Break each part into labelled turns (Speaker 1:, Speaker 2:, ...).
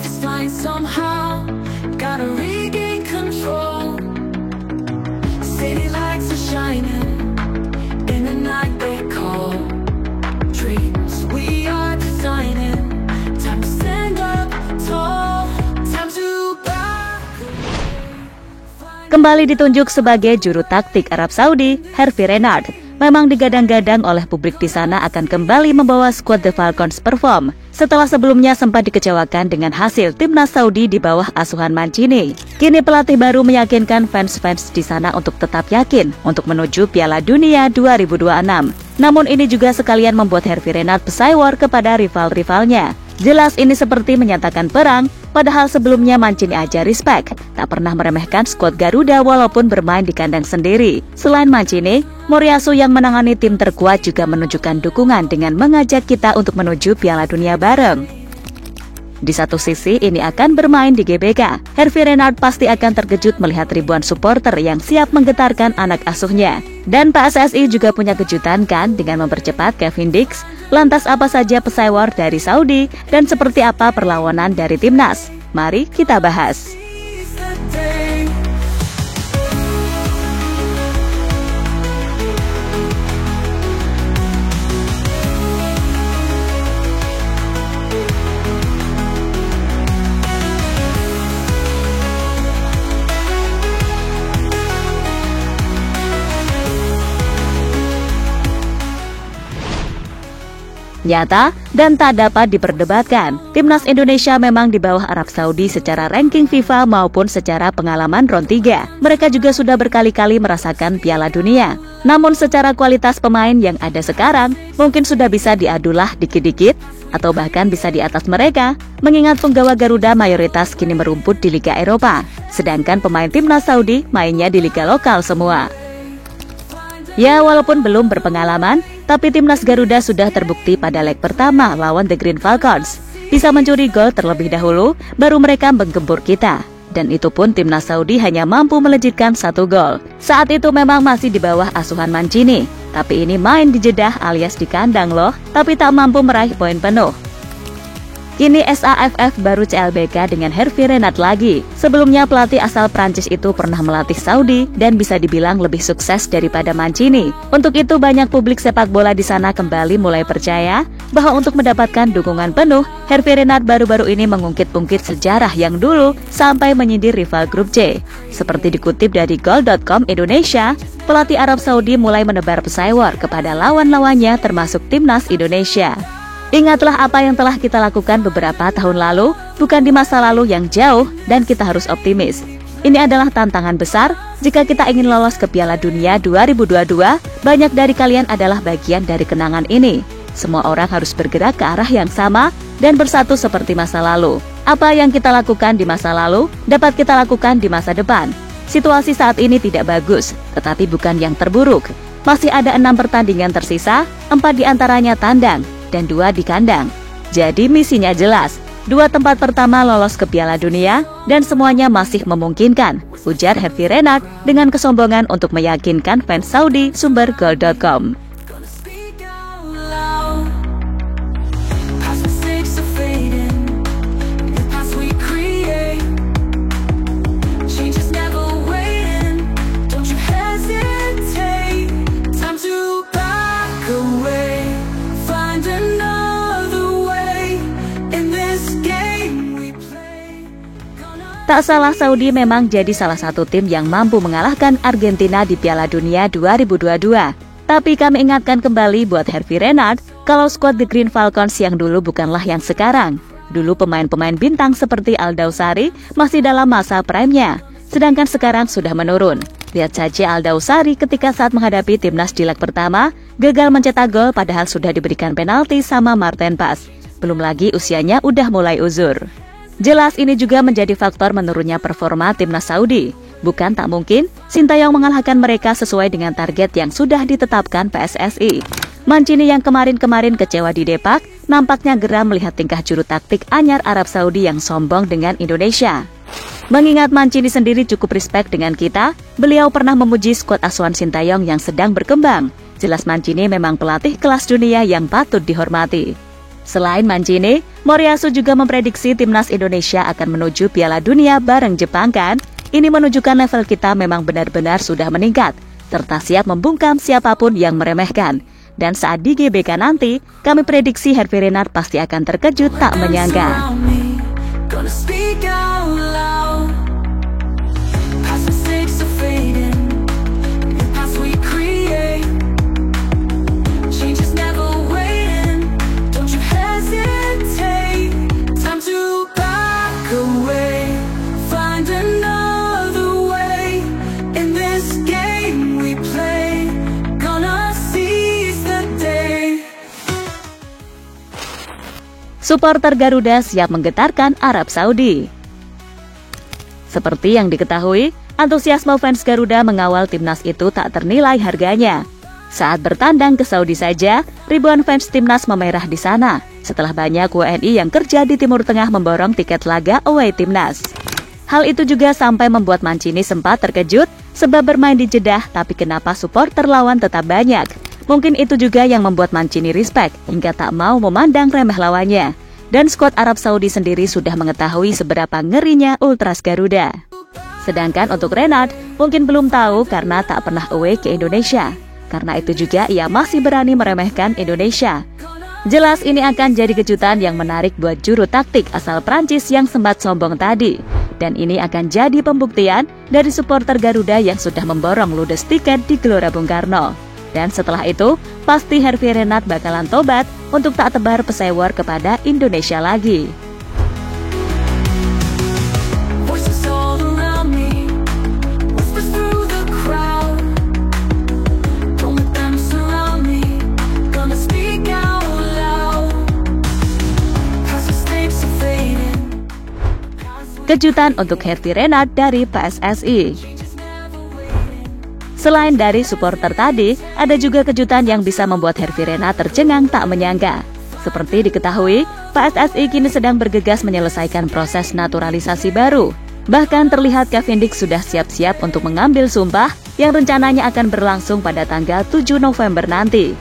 Speaker 1: this line somehow. Gotta regain control. City lights are shining in the night they call dreams we are designing. Time to stand up tall. Time to back away.
Speaker 2: Kembali ditunjuk sebagai juru taktik Arab Saudi, Hervé Renard memang digadang-gadang oleh publik di sana akan kembali membawa skuad The Falcons perform setelah sebelumnya sempat dikecewakan dengan hasil timnas Saudi di bawah asuhan Mancini. Kini pelatih baru meyakinkan fans-fans di sana untuk tetap yakin untuk menuju Piala Dunia 2026. Namun ini juga sekalian membuat Hervé Renard pesawar kepada rival-rivalnya. Jelas ini seperti menyatakan perang, padahal sebelumnya Mancini aja respect, tak pernah meremehkan skuad Garuda walaupun bermain di kandang sendiri. Selain Mancini, Moriyasu yang menangani tim terkuat juga menunjukkan dukungan dengan mengajak kita untuk menuju Piala Dunia bareng. Di satu sisi ini akan bermain di GBK, Hervé Renard pasti akan terkejut melihat ribuan supporter yang siap menggetarkan anak asuhnya. Dan PSSI juga punya kejutan kan dengan mempercepat Kevin Dix. Lantas apa saja pesawar dari Saudi dan seperti apa perlawanan dari timnas? Mari kita bahas. Nyata dan tak dapat diperdebatkan, timnas Indonesia memang di bawah Arab Saudi secara ranking FIFA maupun secara pengalaman round 3. Mereka juga sudah berkali-kali merasakan Piala Dunia. Namun secara kualitas pemain yang ada sekarang, mungkin sudah bisa diadulah dikit-dikit, atau bahkan bisa di atas mereka, mengingat penggawa Garuda mayoritas kini merumput di Liga Eropa, sedangkan pemain timnas Saudi mainnya di Liga lokal semua. Ya, walaupun belum berpengalaman, tapi timnas Garuda sudah terbukti pada leg pertama lawan The Green Falcons. Bisa mencuri gol terlebih dahulu, baru mereka menggempur kita. Dan itu pun timnas Saudi hanya mampu melejitkan 1 gol. Saat itu memang masih di bawah asuhan Mancini. Tapi ini main di Jeddah alias di kandang loh, tapi tak mampu meraih poin penuh. Kini SAFF baru CLBK dengan Hervé Renard lagi. Sebelumnya pelatih asal Prancis itu pernah melatih Saudi dan bisa dibilang lebih sukses daripada Mancini. Untuk itu banyak publik sepak bola di sana kembali mulai percaya bahwa untuk mendapatkan dukungan penuh, Hervé Renard baru-baru ini mengungkit-ungkit sejarah yang dulu sampai menyindir rival grup C. Seperti dikutip dari Goal.com Indonesia, pelatih Arab Saudi mulai menebar pesawar kepada lawan-lawannya termasuk timnas Indonesia. Ingatlah apa yang telah kita lakukan beberapa tahun lalu, bukan di masa lalu yang jauh, dan kita harus optimis. Ini adalah tantangan besar, jika kita ingin lolos ke Piala Dunia 2022, banyak dari kalian adalah bagian dari kenangan ini. Semua orang harus bergerak ke arah yang sama, dan bersatu seperti masa lalu. Apa yang kita lakukan di masa lalu, dapat kita lakukan di masa depan. Situasi saat ini tidak bagus, tetapi bukan yang terburuk. Masih ada 6 pertandingan tersisa, 4 diantaranya tandang, dan 2 di kandang. Jadi misinya jelas, 2 tempat pertama lolos ke Piala Dunia dan semuanya masih memungkinkan, ujar Hervé Renard dengan kesombongan untuk meyakinkan fans Saudi, sumber Goal.com. Tak salah, Saudi memang jadi salah satu tim yang mampu mengalahkan Argentina di Piala Dunia 2022. Tapi kami ingatkan kembali buat Hervé Renard, kalau skuad The Green Falcons yang dulu bukanlah yang sekarang. Dulu pemain-pemain bintang seperti Al-Dawsari masih dalam masa prime-nya, sedangkan sekarang sudah menurun. Lihat saja Al-Dawsari ketika saat menghadapi timnas di leg pertama, gagal mencetak gol padahal sudah diberikan penalti sama Martin Pas. Belum lagi usianya udah mulai uzur. Jelas ini juga menjadi faktor menurunnya performa timnas Saudi. Bukan tak mungkin, Sintayong mengalahkan mereka sesuai dengan target yang sudah ditetapkan PSSI. Mancini yang kemarin-kemarin kecewa di Depak, nampaknya geram melihat tingkah juru taktik anyar Arab Saudi yang sombong dengan Indonesia. Mengingat Mancini sendiri cukup respect dengan kita, beliau pernah memuji skuad asuhan Sintayong yang sedang berkembang. Jelas Mancini memang pelatih kelas dunia yang patut dihormati. Selain Mancini, Moriyasu juga memprediksi timnas Indonesia akan menuju Piala Dunia bareng Jepang kan? Ini menunjukkan level kita memang benar-benar sudah meningkat, serta siap membungkam siapapun yang meremehkan. Dan saat di GBK nanti, kami prediksi Hervey Renard pasti akan terkejut tak menyangka. Supporter Garuda siap menggetarkan Arab Saudi. Seperti yang diketahui, antusiasme fans Garuda mengawal timnas itu tak ternilai harganya. Saat bertandang ke Saudi saja, ribuan fans timnas memerah di sana, setelah banyak WNI yang kerja di Timur Tengah memborong tiket laga away timnas. Hal itu juga sampai membuat Mancini sempat terkejut sebab bermain di Jeddah, tapi kenapa supporter lawan tetap banyak? Mungkin itu juga yang membuat Mancini respect hingga tak mau memandang remeh lawannya. Dan skuad Arab Saudi sendiri sudah mengetahui seberapa ngerinya Ultras Garuda. Sedangkan untuk Renard mungkin belum tahu karena tak pernah away ke Indonesia. Karena itu juga ia masih berani meremehkan Indonesia. Jelas ini akan jadi kejutan yang menarik buat juru taktik asal Prancis yang sempat sombong tadi. Dan ini akan jadi pembuktian dari supporter Garuda yang sudah memborong ludes tiket di Gelora Bung Karno. Dan setelah itu, pasti Hervey Renard bakalan tobat untuk tak tebar pesewor kepada Indonesia lagi. Kejutan untuk Hervey Renard dari PSSI. Selain dari supporter tadi, ada juga kejutan yang bisa membuat Hervey Renard tercengang tak menyangka. Seperti diketahui, PSSI kini sedang bergegas menyelesaikan proses naturalisasi baru. Bahkan terlihat Cavendish sudah siap-siap untuk mengambil sumpah yang rencananya akan berlangsung pada tanggal 7 November nanti.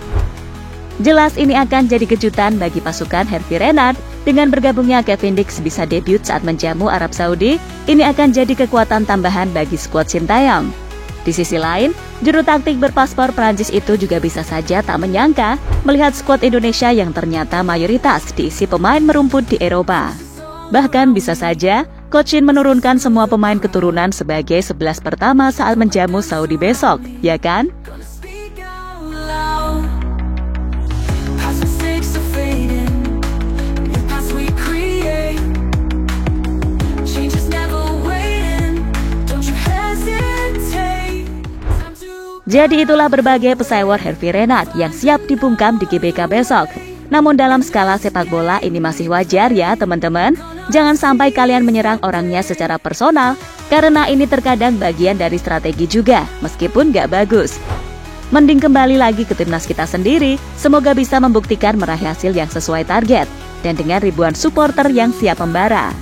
Speaker 2: Jelas ini akan jadi kejutan bagi pasukan Hervey Renard. Dengan bergabungnya Cavendish bisa debut saat menjamu Arab Saudi, ini akan jadi kekuatan tambahan bagi skuad Sintayong. Di sisi lain, juru taktik berpaspor Prancis itu juga bisa saja tak menyangka melihat skuad Indonesia yang ternyata mayoritas diisi pemain merumput di Eropa. Bahkan bisa saja Coach Shin menurunkan semua pemain keturunan sebagai 11 pertama saat menjamu Saudi besok, ya kan? Jadi itulah berbagai pesewor Hervey Renard yang siap dibungkam di GBK besok. Namun dalam skala sepak bola ini masih wajar ya teman-teman. Jangan sampai kalian menyerang orangnya secara personal, karena ini terkadang bagian dari strategi juga, meskipun gak bagus. Mending kembali lagi ke timnas kita sendiri, semoga bisa membuktikan meraih hasil yang sesuai target. Dan dengan ribuan supporter yang siap membara.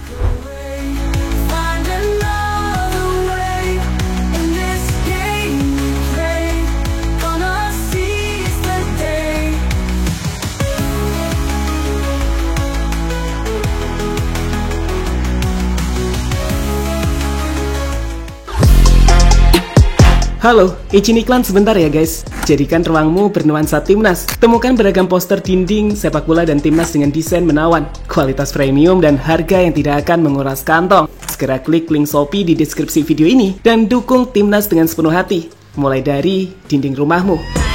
Speaker 3: Halo, izin iklan sebentar ya guys. Jadikan ruangmu bernuansa timnas. Temukan beragam poster dinding, sepak bola dan timnas dengan desain menawan, kualitas premium dan harga yang tidak akan menguras kantong. Segera klik link Shopee di deskripsi video ini dan dukung timnas dengan sepenuh hati. Mulai dari dinding rumahmu.